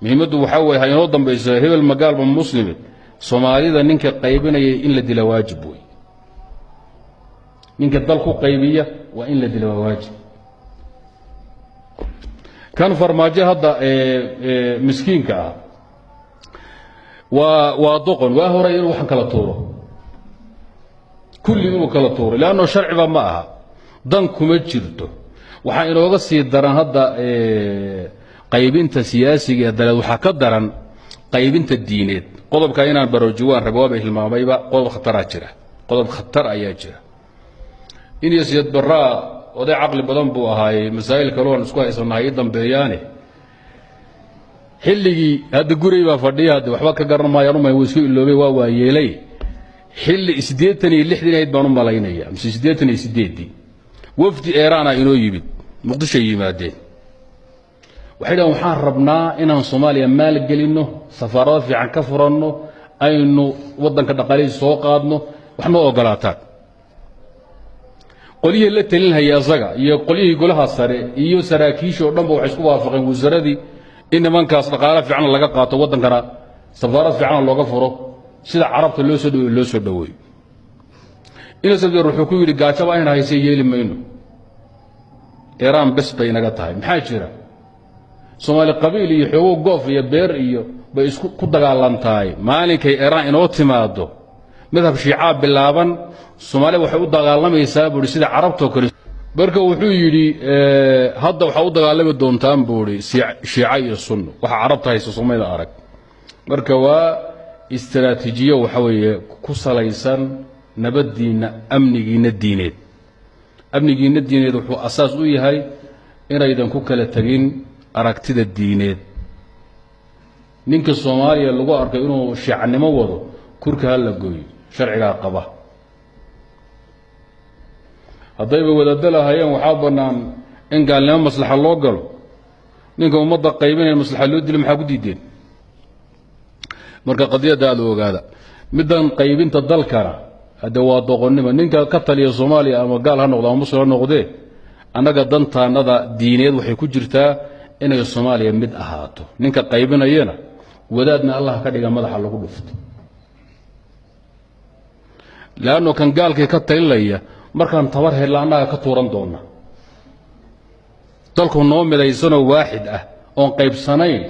muhiimadu waxa way hay inoo dambayso hebel magaalba muslime Soomaalida ninka qaybinaya in la dila waajib way ninka dalku qaybiya waa in la dila waajib kan farmaajo hadda miskiinka ah waa doqon waa hore inuu waxan kala tuuro kulli inuu kala tuuro laano sharciba ma aha dan kuma jirto waxa inooga sii daran hadda qaybinta siyaasiga ee dalad waxa ka daran qaybinta diineed qodobka inaan baroojiwaan rabo bay hilmaamayba qodob khatar jira qodob khatar ayaa jira in yasiyad baraa oday aqli badan buu ahaay masaa'il kale oo isku haysanahay dambeeyaane xilligi hada guri baa fadhiya hada waxba ka garan maayo inuu isku iloobay waa yeelay xilli 86 ayd baan u malaynaya 88 wafdi Iiraan inoo yimid muqdisho yimaadeen waxaan rabnaa inaan Soomaaliya maal gelino safarada fiican ka furanno aynu wadanka dhaqaalihiisa soo qaadno waxna ogolaataan qoliyay la talinaya asaga iyo qoliyay golaha sare iyo saraakiisha oo dhanba waxay isku waafaqeen wasaaradii in nimankaas dhaqaale fiican laga qaato wadankana safarada fiican looga furo sida carabta loo soo dhaweeyo ina sabir wuxuu ku yiri gaajaba ayna haysay yeeli mayno Iiraan bas bay naga tahay maxaa jira Soomaali qabiil iyo xogo goof iyo beer iyo bay isku ku dagaalantaay maalinkay Iiraan inoo timaado madhab shiica bilaaban Soomaali waxay u dagaalamaysaa buri sida carabta kale barka wuxuu yiri hadda waxa u dagaalami doontaan buri shiica iyo sunno waxa carabta hayso Soomaalida arag marka waa istiraatiijiyo waxa weeye ku salaysan nabadiina amnigiina diineed wuxuu asaas u yahay inaydan ku kala tagin aragtida diineed ninka Soomaaliya lagu arkay inuu shiicnimo wado kurka la gooyo sharciga qaba hadayba wadadalahayeen waxa banaan in gaalnimo maslaxa loo galo ninka umada qaybinay maslaxa loo dilo maxaa ku diideen marka qadiyada aad ogaada midan qaybinta dalkana hada waa doqonnimo ninka ka taliya Soomaaliya ama gaal ha noqdo ama muslim ha noqdee anaga dantaanada diineed waxay ku jirtaa inay Soomaaliya mid ahaato ninka qaybinayna wadaadna Allah ka dhiga madaxa lagu dhufto laano kan gaalkay ka talinaya markaan tabar helaanaga ka tuuran doona dalku noo midaysan oo waaxid ah oo qaybsanayn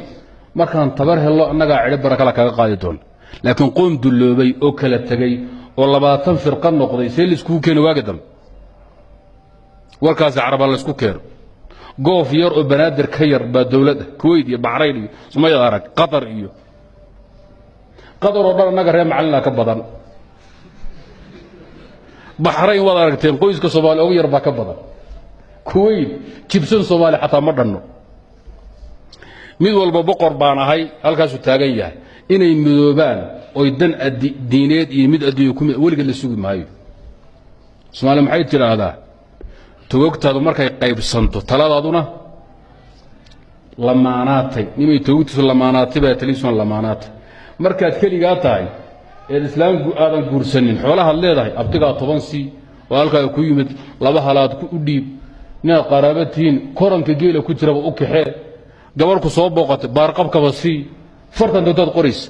markaan tabar helo anaga cid barakala kaga qaadi doon laakiin qoom duloobay oo kala tagay oo 20 firqad noqday si isku keenay waagadam warkaas carab la isku keeno goof yar oo banaadir ka yar ba dawladda Kuwait iyo Bahrain iyo Soomaaliya arag Qatar iyo Qatar oo dhan naga reer macalina ka badan Bahrain wada aragteen qoyska Soomaaliya oo yar ba ka badan Kuwait jibsan Soomaaliya xataa ma dhanno mid walba boqor baan ahay halkaas uu taagan yahay inay midoobaan oo dan diineed iyo mid adiyo ku waliga la sugi maayo Soomaaliya maxay tiraahdaa toogtaadu markay qaybsanto taladaaduna lamaanaatay nimay toogtiisu lamaanaatay baa taliisan lamaanaatay markaad kaliga tahay ee islaamku aadan guursanin xoolaha leedahay abtiga 10 si oo halka ku yimid laba halaad ku u dhiib ina qaraabatiin koranka geela ku jira u kaxee gabarku soo booqatay baarqabkaba si fartan dad qoris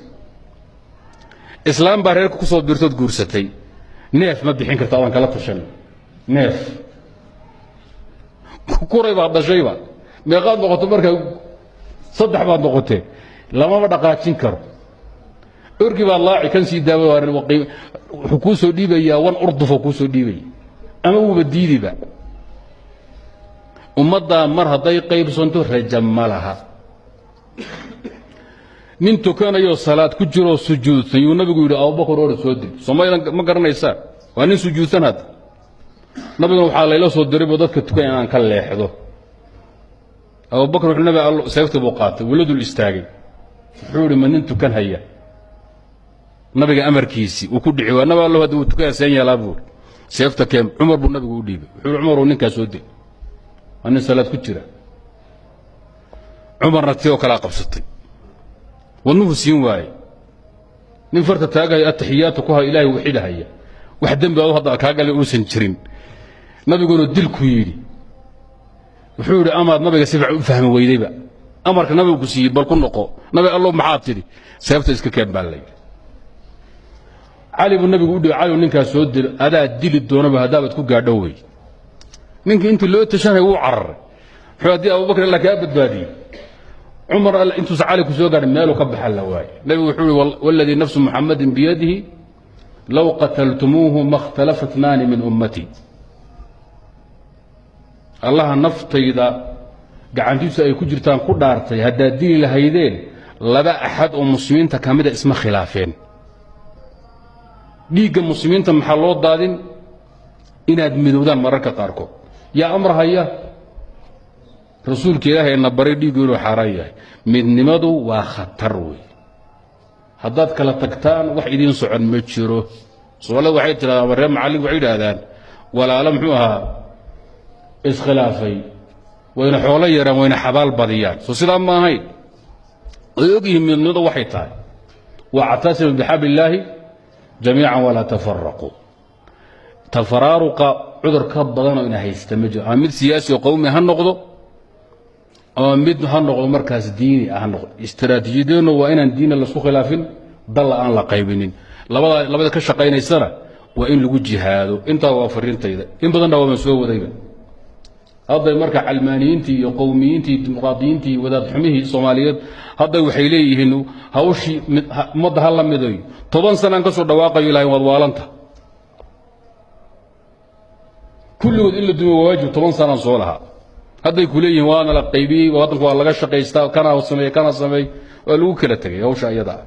islaam bareerku ku soo dirtad guursatay neef ma bixin kartaa aan kala tashan neef kuray baa dhashayba meeqaad noqoto marka saddex baad noqotay lama dhaqaajin karo urgi baa Allah kan si daawo waran waqii wuxuu ku soo dhiibaya wan urdufo ku soo dhiibay ama uu badiidiba ummadda mar haday qaybsanto rajamalaha nin tukanayo salaad ku jiro sujuudsan uu nabigu yiri Abu Bakar oo soo dib Soomaaliland ma garanaysaa waa nin sujuudsan hada nabigu waxa layla soo diray dadka tukan aan ka leexdo Abu Bakar wuxuu nabi Allah sayfta buu qaatay waladul istaagay wuxuu yiri man tukan haya nabiga amarkiisi uu ku dhicay nabi Allah haduu tukan seen yalaabo sayfta keen Umar buu nabigu u dhiibay wuxuu Umar ninka soo dib أنا سلات كتيرة عمر نتيو كلا قبضتي والنفسين واي نفرت تاجا التحيات وكها إلهي وحيدها هي وحدين بقى هذا كاجا اللي أوسن شرين نبي يقولوا دل كويري وحول أمر نبي يسفع فهم ويدي بقى amarka nabigu ku siiyey bal ku noqo nabi allow maxaad tidhi seebta iska keen baa layidhi cali buu nabigu u dhihi cali ninkaas soo dil adaa dili doonaba haddaabaad ku gaadho wey ninkii intii loo tashanay wuu cararay wuxuu haddii abubakar alla kaa badbaadiyey cumar alla intuusa cali ku soo gaadhay meeluu ka baxan la waaye nabigu wuxuu yihi waladii nafsu muxamadin biyadihi low qataltumuuhu ma اkhtalafat اثnaani min ummatii allaha naftayda gacantiisu ay ku jirtaan ku dhaartay haddaad dili lahaydeen laba axad oo muslimiinta ka mida isma khilaafeen dhiigga muslimiinta maxaa loo daadin inaad midowdaan mararka qaarkood yaa amar haya rasuulka ilaahay na baray dhiiggu inuu xaaraan yahay midnimadu waa khatar wey haddaad kala tagtaan wax idiin socon ma jiro soomaalida waxay tidhahdaan reer macallin waxay yidhaahdaan walaalo muxuu ahaa iskhilaafay wayna xoolo yaraan wayna xabaal badiyaan soo sidaa ma ahayn way ogyihiin midnimadu waxay tahay wactasimu bixabli illaahi jamiican walaa tafaraquu tafaraaruqa cudur ka badanoo ina haysta ma jiro ama mid siyaasi oo qowmi ha noqdo ama mid ha noqdo markaas diini ha noqdo istiraatiijiyadeennu waa inaan diina laisku khilaafin dalla aan la qaybinin labada ka shaqaynaysana waa in lagu jihaado intaa waa fariintayda in badanna waama soo wadayba hadday marka calmaaniyiintii iyo qowmiyiintii dimuqraadiyiintii wadaad xumihii soomaaliyeed hadday waxay leeyihiin hawshii ummadda ha la midayo 10 sanaan ka soo dhawaaqayo ilaahay waad waalanta kulligood in la dumo waajib 10 sanaan soo lahaa hadday ku leeyihiin waana la qaybiyey waddanku waa laga shaqaystaa kana sameey waa lagu kala tegay hawsha iyada